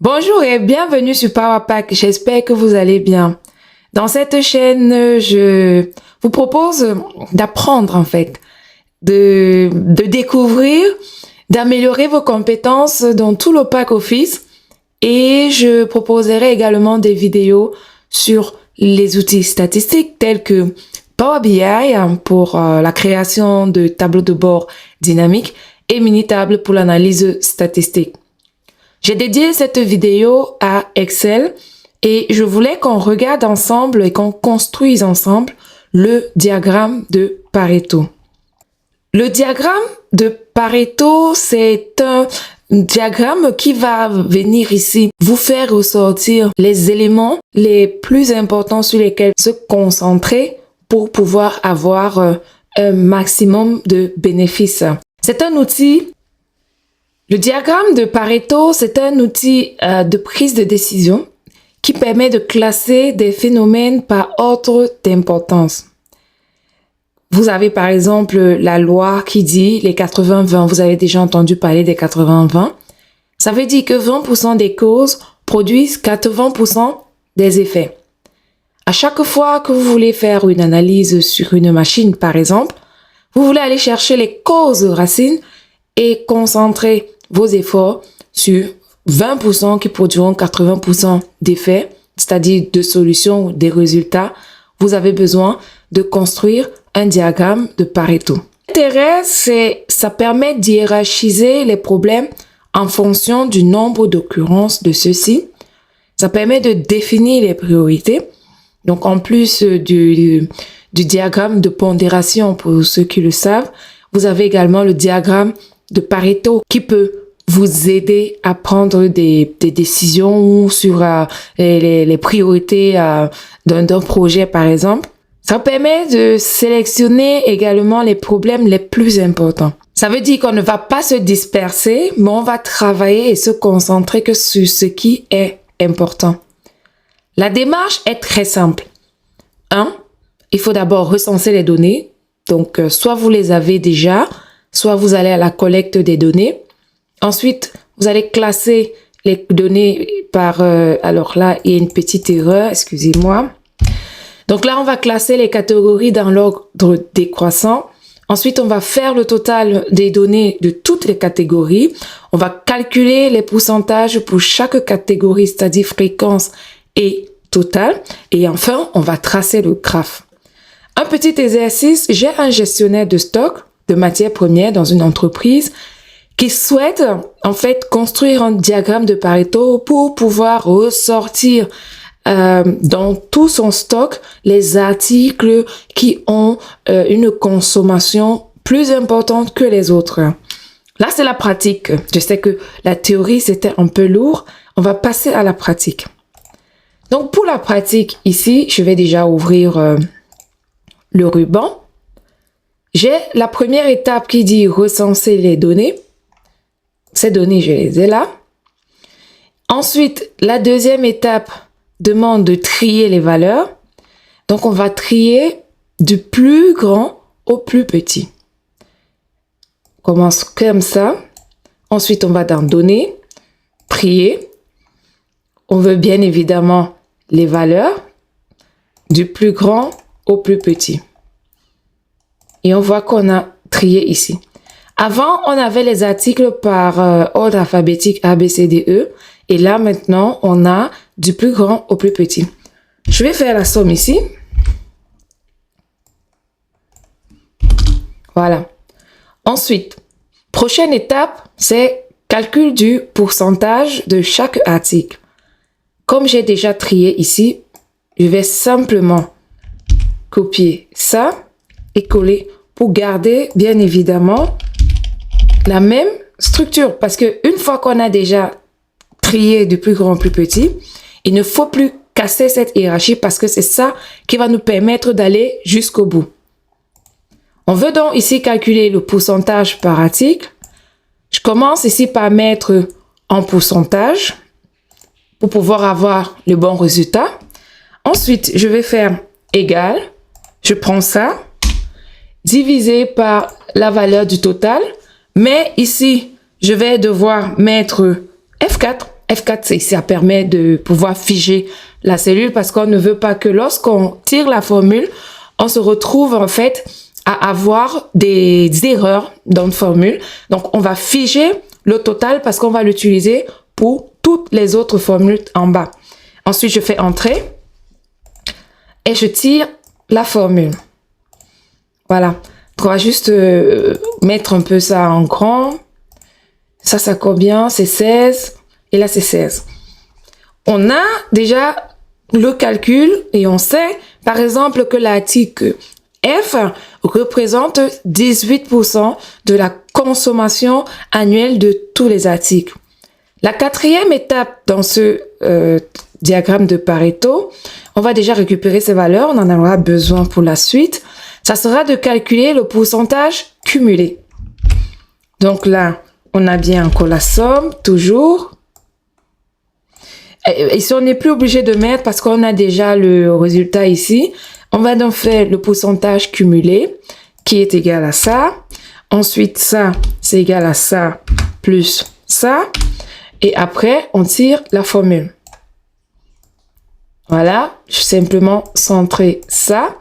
Bonjour et bienvenue sur PowerPack, j'espère que vous allez bien. Dans cette chaîne, je vous propose d'apprendre en fait, de découvrir, d'améliorer vos compétences dans tout le pack Office et je proposerai également des vidéos sur les outils statistiques tels que Power BI pour la création de tableaux de bord dynamiques et Minitab pour l'analyse statistique. J'ai dédié cette vidéo à Excel et je voulais qu'on regarde ensemble et qu'on construise ensemble le diagramme de Pareto. Le diagramme de Pareto, c'est un diagramme qui va venir ici vous faire ressortir les éléments les plus importants sur lesquels se concentrer pour pouvoir avoir un maximum de bénéfices. C'est un outil. Le diagramme de Pareto, c'est un outil de prise de décision qui permet de classer des phénomènes par ordre d'importance. Vous avez par exemple la loi qui dit les 80-20. Vous avez déjà entendu parler des 80-20. Ça veut dire que 20% des causes produisent 80% des effets. À chaque fois que vous voulez faire une analyse sur une machine, par exemple, vous voulez aller chercher les causes racines et concentrer vos efforts sur 20% qui produiront 80% d'effets, c'est-à-dire de solutions ou des résultats. Vous avez besoin de construire un diagramme de Pareto. L'intérêt, c'est ça permet d'hiérarchiser les problèmes en fonction du nombre d'occurrences de ceux-ci. Ça permet de définir les priorités. Donc, en plus du diagramme de pondération, pour ceux qui le savent, vous avez également le diagramme de Pareto qui peut vous aider à prendre des décisions sur les priorités d'un projet, par exemple. Ça permet de sélectionner également les problèmes les plus importants. Ça veut dire qu'on ne va pas se disperser, mais on va travailler et se concentrer que sur ce qui est important. La démarche est très simple. 1. Il faut d'abord recenser les données. Donc, soit vous les avez déjà, soit vous allez à la collecte des données. Ensuite, vous allez classer les données par... alors là, il y a une petite erreur, excusez-moi. Donc là, on va classer les catégories dans l'ordre décroissant. Ensuite, on va faire le total des données de toutes les catégories. On va calculer les pourcentages pour chaque catégorie, c'est-à-dire fréquence et total. Et enfin, on va tracer le graphe. Un petit exercice, j'ai un gestionnaire de stock de matières premières dans une entreprise qui souhaite en fait construire un diagramme de Pareto pour pouvoir ressortir dans tout son stock les articles qui ont une consommation plus importante que les autres. Là, c'est la pratique. Je sais que la théorie, c'était un peu lourd. On va passer à la pratique. Donc, pour la pratique, ici, je vais déjà ouvrir le ruban. J'ai la première étape qui dit recenser les données. Ces données, je les ai là. Ensuite, la deuxième étape demande de trier les valeurs. Donc, on va trier du plus grand au plus petit. On commence comme ça. Ensuite, on va dans données, trier. On veut bien évidemment les valeurs du plus grand au plus petit. Et on voit qu'on a trié ici. Avant, on avait les articles par ordre alphabétique A, B, C, D, E. Et là, maintenant, on a du plus grand au plus petit. Je vais faire la somme ici. Voilà. Ensuite, prochaine étape, c'est calcul du pourcentage de chaque article. Comme j'ai déjà trié ici, je vais simplement copier ça et coller pour garder, bien évidemment, la même structure. Parce que une fois qu'on a déjà trié du plus grand au plus petit, il ne faut plus casser cette hiérarchie parce que c'est ça qui va nous permettre d'aller jusqu'au bout. On veut donc ici calculer le pourcentage par article. Je commence ici par mettre en pourcentage pour pouvoir avoir le bon résultat. Ensuite, je vais faire égal. Je prends ça, divisé par la valeur du total. Mais ici, je vais devoir mettre F4 F4, ça permet de pouvoir figer la cellule parce qu'on ne veut pas que lorsqu'on tire la formule, on se retrouve en fait à avoir des erreurs dans une formule. Donc, on va figer le total parce qu'on va l'utiliser pour toutes les autres formules en bas. Ensuite, je fais entrer et je tire la formule. Voilà. On va juste mettre un peu ça en grand. Ça combien? C'est 16. Et là, c'est 16. On a déjà le calcul et on sait, par exemple, que l'article F représente 18% de la consommation annuelle de tous les articles. La quatrième étape dans ce diagramme de Pareto, on va déjà récupérer ces valeurs, on en aura besoin pour la suite. Ça sera de calculer le pourcentage cumulé. Donc là, on a bien encore la somme, toujours. Et si on n'est plus obligé de mettre parce qu'on a déjà le résultat ici, on va donc faire le pourcentage cumulé qui est égal à ça. Ensuite, ça, c'est égal à ça plus ça. Et après, on tire la formule. Voilà, je vais simplement centrer ça.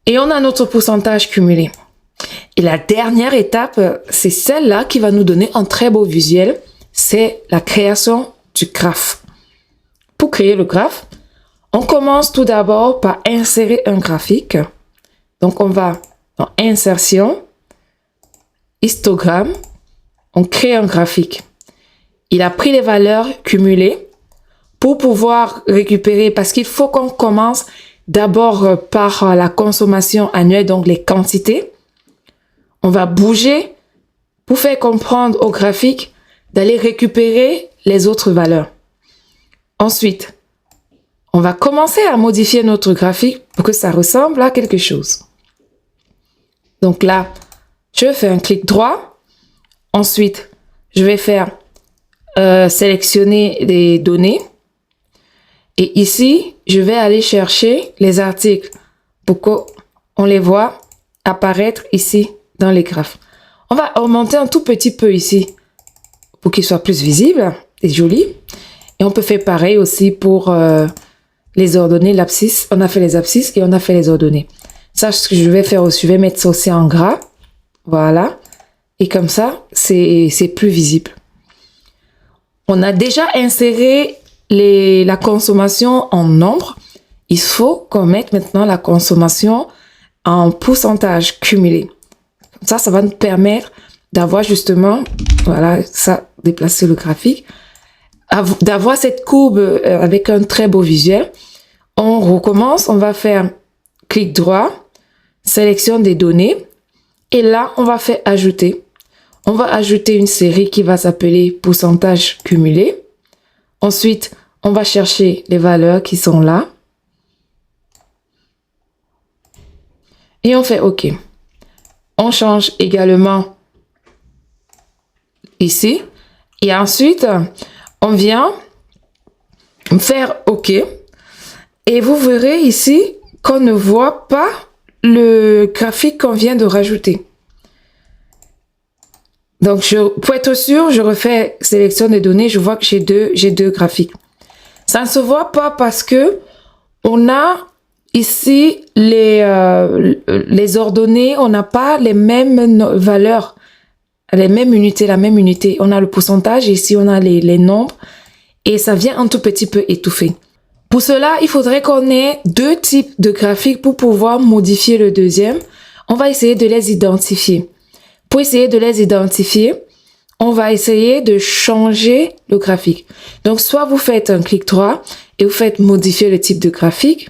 Et on a notre pourcentage cumulé. Et la dernière étape, c'est celle-là qui va nous donner un très beau visuel. C'est la création du graphe. Pour créer le graphe, on commence tout d'abord par insérer un graphique. Donc, on va dans Insertion, Histogramme, on crée un graphique. Il a pris les valeurs cumulées pour pouvoir récupérer, parce qu'il faut qu'on commence d'abord par la consommation annuelle, donc les quantités. On va bouger pour faire comprendre au graphique d'aller récupérer les autres valeurs. Ensuite, on va commencer à modifier notre graphique pour que ça ressemble à quelque chose. Donc là, je fais un clic droit. Ensuite, je vais faire sélectionner des données. Et ici, je vais aller chercher les articles pour qu'on les voit apparaître ici dans les graphes. On va augmenter un tout petit peu ici pour qu'il soit plus visible et joli. Et on peut faire pareil aussi pour les ordonnées, l'abscisse. On a fait les abscisses et on a fait les ordonnées. Ça, ce que je vais faire aussi, je vais mettre ça aussi en gras. Voilà. Et comme ça, c'est plus visible. On a déjà inséré la consommation en nombre. Il faut qu'on mette maintenant la consommation en pourcentage cumulé. Ça va nous permettre d'avoir justement, voilà, ça, déplacer le graphique, d'avoir cette courbe avec un très beau visuel. On recommence, on va faire clic droit, sélection des données, et là, on va faire ajouter. On va ajouter une série qui va s'appeler pourcentage cumulé. Ensuite, on va chercher les valeurs qui sont là. Et on fait OK. On change également ici. Et ensuite, on vient faire OK. Et vous verrez ici qu'on ne voit pas le graphique qu'on vient de rajouter. Donc, pour être sûr, je refais sélection des données. Je vois que j'ai deux graphiques. Ça ne se voit pas parce que on a ici les ordonnées. On n'a pas les mêmes valeurs, les mêmes unités, la même unité. On a le pourcentage et ici, on a les nombres. Et ça vient un tout petit peu étouffé. Pour cela, il faudrait qu'on ait deux types de graphiques pour pouvoir modifier le deuxième. On va essayer de les identifier. Pour essayer de les identifier, on va essayer de changer le graphique. Donc, soit vous faites un clic droit et vous faites modifier le type de graphique.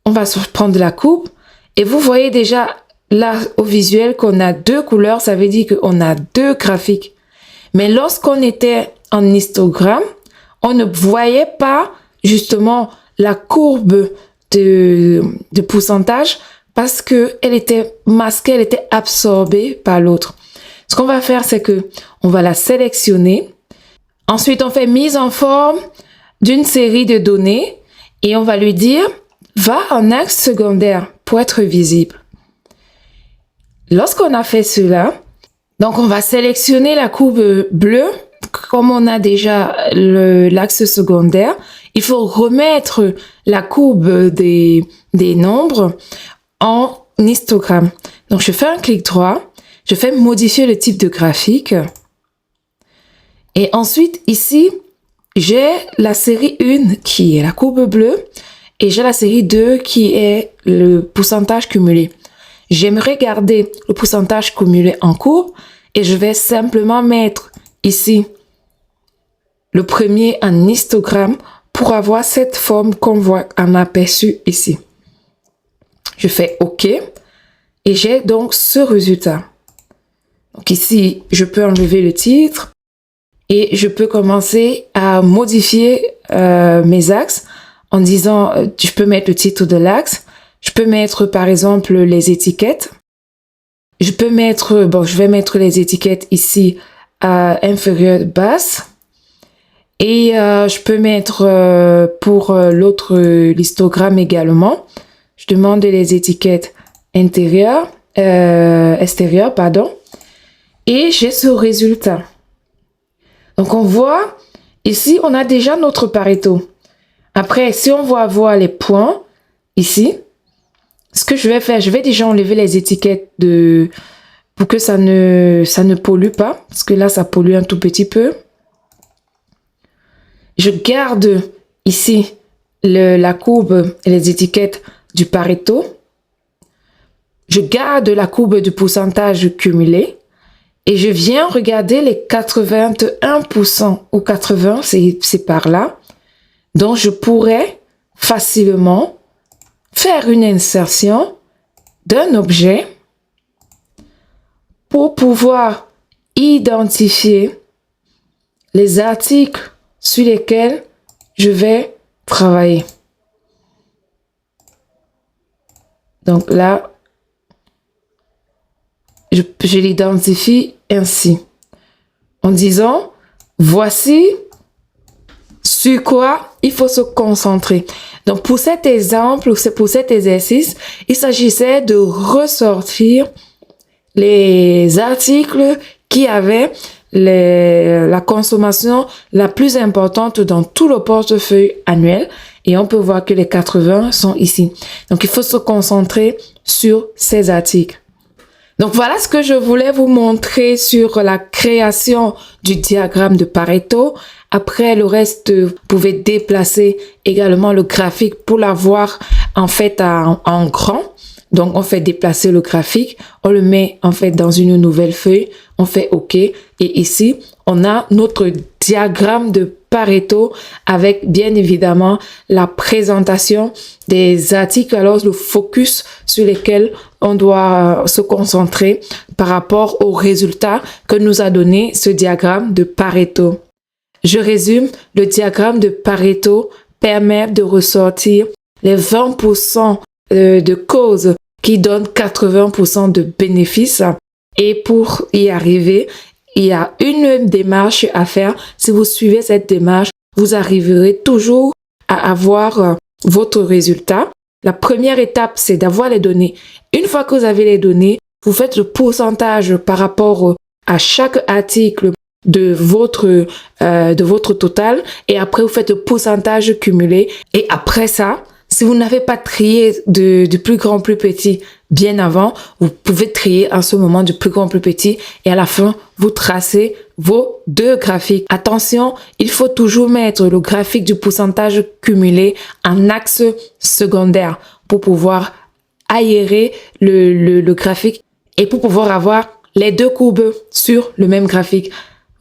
On va prendre la coupe et vous voyez déjà là au visuel qu'on a deux couleurs. Ça veut dire qu'on a deux graphiques. Mais lorsqu'on était en histogramme, on ne voyait pas justement la courbe de pourcentage parce que elle était masquée, elle était absorbée par l'autre. Ce qu'on va faire, c'est que on va la sélectionner. Ensuite, on fait mise en forme d'une série de données et on va lui dire va en axe secondaire pour être visible. Lorsqu'on a fait cela, donc on va sélectionner la courbe bleue comme on a déjà l'axe secondaire, il faut remettre la courbe des nombres en histogramme. Donc, je fais un clic droit, je fais modifier le type de graphique. Et ensuite, ici, j'ai la série 1 qui est la courbe bleue et j'ai la série 2 qui est le pourcentage cumulé. J'aimerais garder le pourcentage cumulé en courbe et je vais simplement mettre ici le premier en histogramme pour avoir cette forme qu'on voit en aperçu ici. Je fais OK et j'ai donc ce résultat. Donc ici, je peux enlever le titre et je peux commencer à modifier mes axes en disant, je peux mettre le titre de l'axe, je peux mettre par exemple les étiquettes. Je peux mettre, je vais mettre les étiquettes ici à inférieure basse. Et je peux mettre pour l'autre histogramme également. Je demande les étiquettes extérieures, pardon. Et j'ai ce résultat. Donc on voit, ici on a déjà notre Pareto. Après, si on va voir les points, ici, ce que je vais faire, je vais déjà enlever les étiquettes pour que ça ne pollue pas. Parce que là, ça pollue un tout petit peu. Je garde ici la courbe et les étiquettes du Pareto. Je garde la courbe du pourcentage cumulé. Et je viens regarder les 81% ou 80%, c'est par là. Donc, je pourrais facilement faire une insertion d'un objet pour pouvoir identifier les articles sur lesquels je vais travailler. Donc là, je l'identifie ainsi, en disant, voici sur quoi il faut se concentrer. Donc, pour cet exemple, pour cet exercice, il s'agissait de ressortir les articles qui avaient la consommation la plus importante dans tout le portefeuille annuel. Et on peut voir que les 80 sont ici. Donc, il faut se concentrer sur ces articles. Donc, voilà ce que je voulais vous montrer sur la création du diagramme de Pareto. Après, le reste, vous pouvez déplacer également le graphique pour l'avoir en fait en grand. Donc, on fait déplacer le graphique, on le met en fait dans une nouvelle feuille, on fait OK. Et ici, on a notre diagramme de Pareto avec bien évidemment la présentation des articles, alors le focus sur lesquels on doit se concentrer par rapport aux résultats que nous a donné ce diagramme de Pareto. Je résume, le diagramme de Pareto permet de ressortir les 20% de causes qui donnent 80% de bénéfices. Et pour y arriver, il y a une démarche à faire. Si vous suivez cette démarche, vous arriverez toujours à avoir votre résultat. La première étape, c'est d'avoir les données. Une fois que vous avez les données, vous faites le pourcentage par rapport à chaque article de votre total. Et après, vous faites le pourcentage cumulé. Et après ça, si vous n'avez pas trié du plus grand plus petit bien avant, vous pouvez trier en ce moment du plus grand plus petit et à la fin, vous tracez vos deux graphiques. Attention, il faut toujours mettre le graphique du pourcentage cumulé en axe secondaire pour pouvoir aérer le graphique et pour pouvoir avoir les deux courbes sur le même graphique.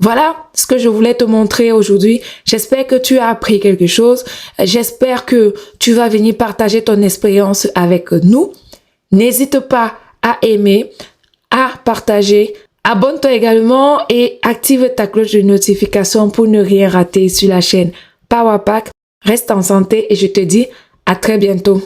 Voilà ce que je voulais te montrer aujourd'hui. J'espère que tu as appris quelque chose. J'espère que tu vas venir partager ton expérience avec nous. N'hésite pas à aimer, à partager. Abonne-toi également et active ta cloche de notification pour ne rien rater sur la chaîne Power Pack. Reste en santé et je te dis à très bientôt.